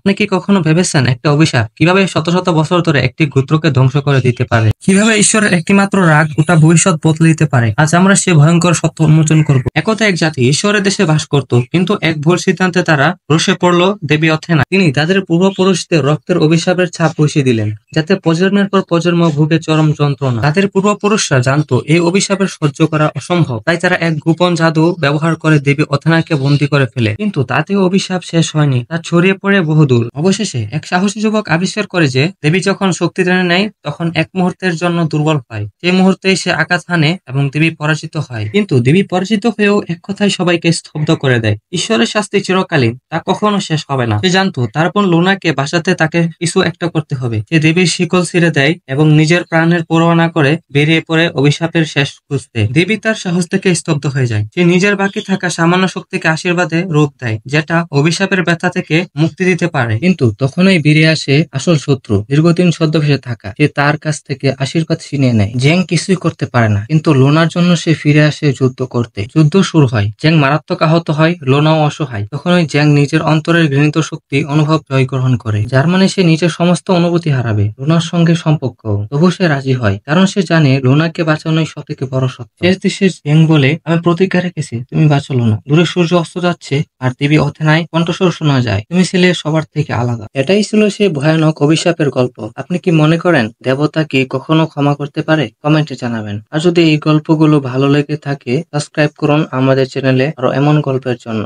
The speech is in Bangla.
আপনি কি কখনো ভেবেছেন একটা অভিশাপ কিভাবে শত শত বছর ধরে একটি গোত্রকে ধ্বংস করে দিতে পারে? কিভাবে ঈশ্বরের একটিমাত্র রাগ গোটা ভবিষ্যৎ বদলে দিতে পারে? আজ আমরা সে ভয়ঙ্কর সত্য উন্মোচন করব। একদা এক জাতি ঈশ্বরের দেশে বাস করত, কিন্তু এক ভুল সিদ্ধান্তে তারা রসে পড়ল দেবী অথেনা। তিনি তাদের পূর্বপুরুষদের রক্তের অভিশাপের ছাপ বসিয়ে দিলেন, যাতে প্রজন্মের পর প্রজন্ম ভোগে চরম যন্ত্রণা। তাদের পূর্বপুরুষরা জানতো এই অভিশাপের সহ্য করা অসম্ভব, তাই তারা এক গোপন জাদু ব্যবহার করে দেবী অথেনাকে বন্দী করে ফেলে। কিন্তু তাতেও অভিশাপ শেষ হয়নি, তা ছড়িয়ে পড়ে বহুদূর। অবশেষে এক সাহসী যুবক আবিষ্কার করে যে দেবী যখন শক্তি টেনে নেয় তখন এক মুহূর্তের জন্য দুর্বল হয়। সেই মুহূর্তেই সে আঘাত হানে এবং দেবী পরাজিত হয়। কিন্তু দেবী পরাজিত হয়েও এক কথায় সবাইকে স্তব্ধ করে দেয়, ঈশ্বরের শাস্তি চিরকালীন, তা কখনো শেষ হবে না। সে জানতো তারপর লুনাকে বাঁচাতে তাকে কিছু একটা করতে হবে। সে দেবীর শিকল ছিঁড়ে দেয় এবং নিজের প্রাণের পরোয়া না করে বেরিয়ে পড়ে অভিশাপের শেষ খুঁজতে। দেবী তার সাহস থেকে স্তব্ধ হয়ে যায়। সে নিজের বাকি থাকা সামান্য শক্তিকে আশীর্বাদে রূপ দেয়, যেটা অভিশাপের ব্যথা থেকে মুক্তি দিতে পারে। কিন্তু তখনই বেরিয়ে আসে আসল শত্রু, দীর্ঘদিন ছদ্মবেশে থাকা। সে তার কাছ থেকে আশীর্বাদ ছিনিয়ে নেয়। জ্যাং কিছুই করতে পারে না, কিন্তু লোনার জন্য সে ফিরে আসে যুদ্ধ করতে। যুদ্ধ শুরু হয়, জ্যাং মারাত্মক আহত হয়, লোনাও অসহায়। তখনই জ্যাং নিজের অন্তরের ঘৃণিত শক্তি অনুভব জয় গ্রহণ করে, যার মানে সে নিজের সমস্ত অনুভূতি হারাবে, লোনার সঙ্গে সম্পর্ক। তবু সে রাজি হয়, কারণ সে জানে লোনাকে বাঁচানোই সব থেকে বড় সত্য। শেষ দৃশ্যে জ্যাং বলে, আমি প্রতিজ্ঞা রেখেছি, তুমি বাঁচো লোনা। দূরে সূর্য অস্ত যাচ্ছে আর দেবী অথেনায় কণ্ঠস্বর শোনা যায়, তুমি ছিলে সবার থেকে আলাদা। এটাই ছিল সেই ভয়ানক অভিশাপের গল্প। আপনি কি মনে করেন দেবতা কি কখনো ক্ষমা করতে পারে? কমেন্টে জানাবেন। আর যদি এই গল্পগুলো ভালো লেগে থাকে, সাবস্ক্রাইব করুন আমাদের চ্যানেলে আরো এমন গল্পের জন্য।